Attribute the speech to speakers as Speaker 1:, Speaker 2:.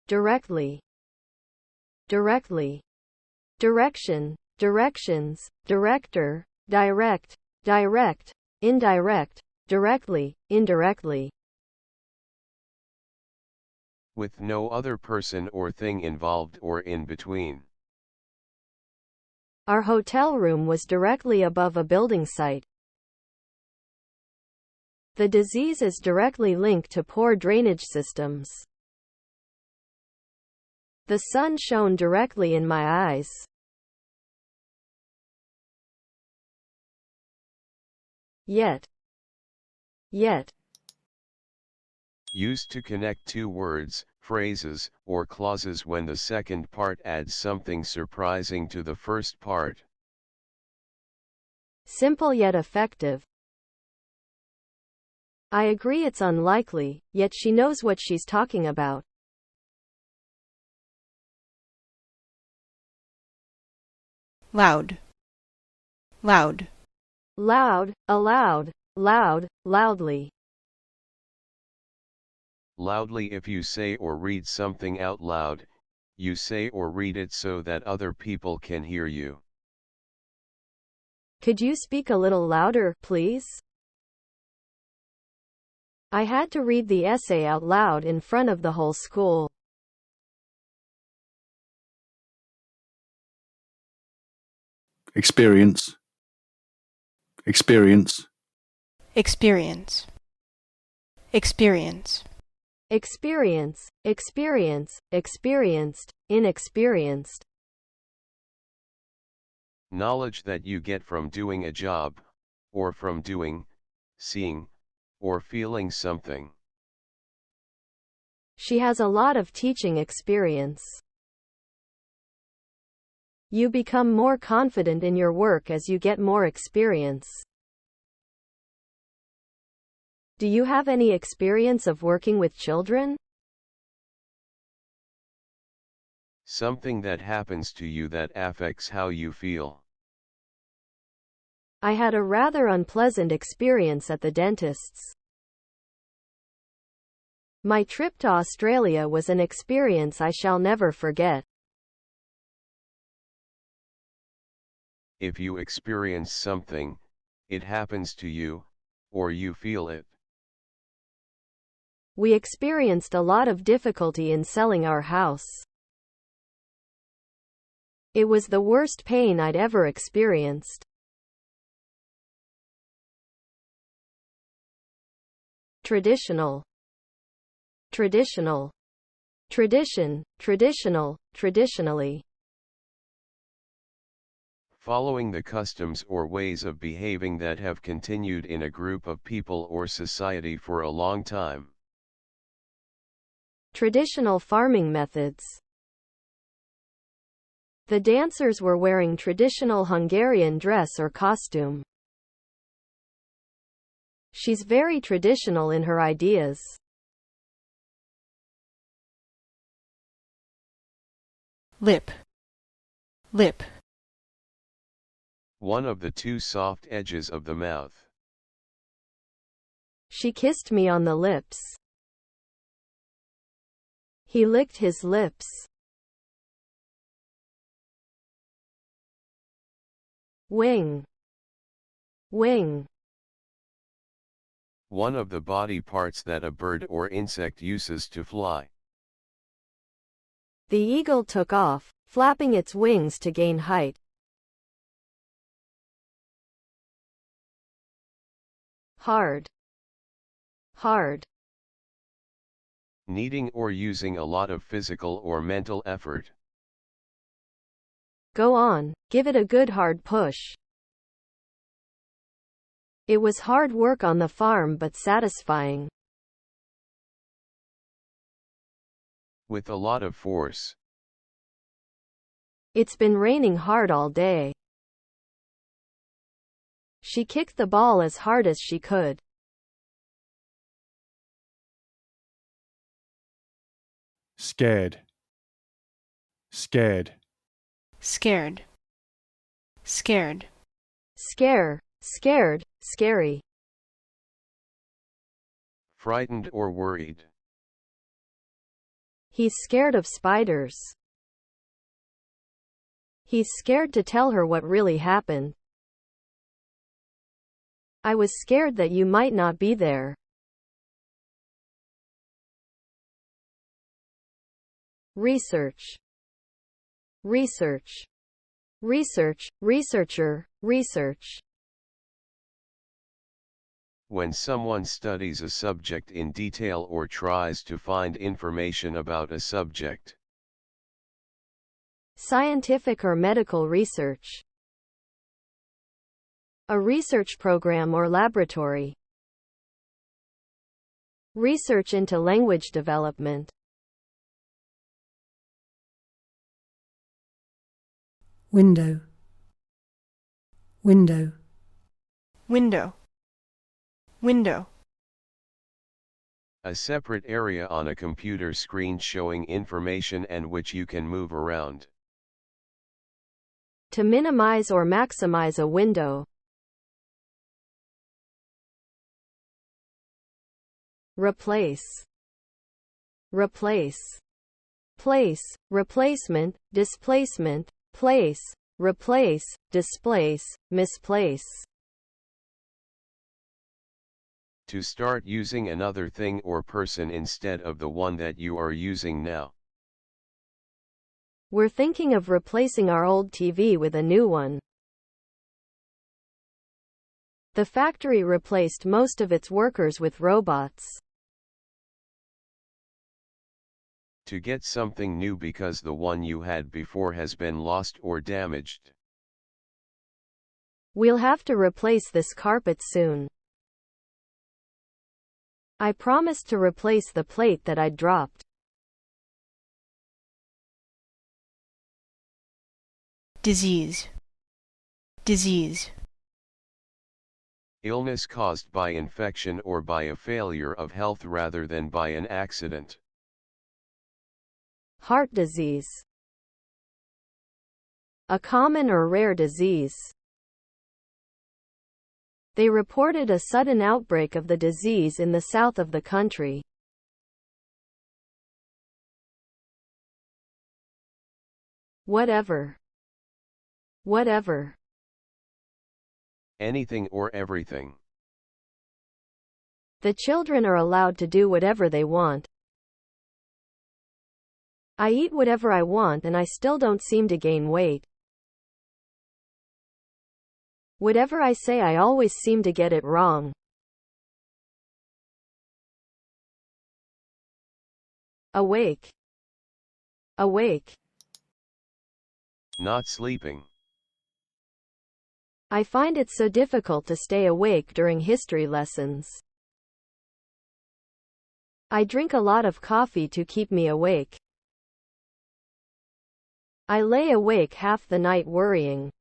Speaker 1: directly, directly, direction, directions, director, direct, direct, indirect, directly, indirectly.
Speaker 2: With no other person or thing involved or in between.
Speaker 1: Our hotel room was directly above a building site. The disease is directly linked to poor drainage systems. The sun shone directly in my eyes. Yet. Yet.
Speaker 2: Used to connect two words, phrases, or clauses when the second part adds something surprising to the first part.
Speaker 1: Simple yet effective. I agree it's unlikely, yet she knows what she's talking about.
Speaker 3: Loud. Loud.
Speaker 1: Loud, aloud, loud, loudly.
Speaker 2: Loudly. If you say or read something out loud, you say or read it so that other people can hear you.
Speaker 1: Could you speak a little louder, please? I had to read the essay out loud in front of the whole school.
Speaker 4: Experience. Experience.
Speaker 3: Experience. Experience.
Speaker 1: Experience, experience, experienced, inexperienced.
Speaker 2: Knowledge that you get from doing a job, or from doing, seeing, or feeling something.
Speaker 1: She has a lot of teaching experience. You become more confident in your work as you get more experience. Do you have any experience of working with children?
Speaker 2: Something that happens to you that affects how you feel.
Speaker 1: I had a rather unpleasant experience at the dentist's. My trip to Australia was an experience I shall never forget.
Speaker 2: If you experience something, it happens to you, or you feel it.
Speaker 1: We experienced a lot of difficulty in selling our house. It was the worst pain I'd ever experienced. Traditional. Traditional. Tradition, traditional, traditionally.
Speaker 2: Following the customs or ways of behaving that have continued in a group of people or society for a long time.
Speaker 1: Traditional farming methods. The dancers were wearing traditional Hungarian dress or costume. She's very traditional in her ideas.
Speaker 3: Lip. Lip.
Speaker 2: One of the two soft edges of the mouth.
Speaker 1: She kissed me on the lips. He licked his lips. Wing. Wing.
Speaker 2: One of the body parts that a bird or insect uses to fly.
Speaker 1: The eagle took off, flapping its wings to gain height. Hard. Hard.
Speaker 2: Needing or using a lot of physical or mental effort.
Speaker 1: Go on, give it a good hard push. It was hard work on the farm but satisfying.
Speaker 2: With a lot of force.
Speaker 1: It's been raining hard all day. She kicked the ball as hard as she could.
Speaker 4: Scared. Scared.
Speaker 3: Scared. Scared.
Speaker 1: Scare, scared, scary.
Speaker 2: Frightened or worried.
Speaker 1: He's scared of spiders. He's scared to tell her what really happened. I was scared that you might not be there. Research. Research. Research, researcher, research.
Speaker 2: When someone studies a subject in detail or tries to find information about a subject.
Speaker 1: Scientific or medical research. A research program or laboratory. Research into language development.
Speaker 5: Window. Window.
Speaker 3: Window. Window.
Speaker 2: A separate area on a computer screen showing information and which you can move around.
Speaker 1: To minimize or maximize a window. Replace. Replace. Place, replacement, displacement, place, replace, displace, misplace.
Speaker 2: To start using another thing or person instead of the one that you are using now.
Speaker 1: We're thinking of replacing our old TV with a new one. The factory replaced most of its workers with robots.
Speaker 2: To get something new because the one you had before has been lost or damaged.
Speaker 1: We'll have to replace this carpet soon. I promised to replace the plate that I'd dropped.
Speaker 3: Disease. Disease.
Speaker 2: Illness caused by infection or by a failure of health rather than by an accident.
Speaker 1: Heart disease. A common or rare disease. They reported a sudden outbreak of the disease in the south of the country. Whatever. Whatever.
Speaker 2: Anything or everything.
Speaker 1: The children are allowed to do whatever they want. I eat whatever I want and I still don't seem to gain weight. Whatever I say, I always seem to get it wrong. Awake. Awake.
Speaker 2: Not sleeping.
Speaker 1: I find it so difficult to stay awake during history lessons. I drink a lot of coffee to keep me awake. I lay awake half the night worrying.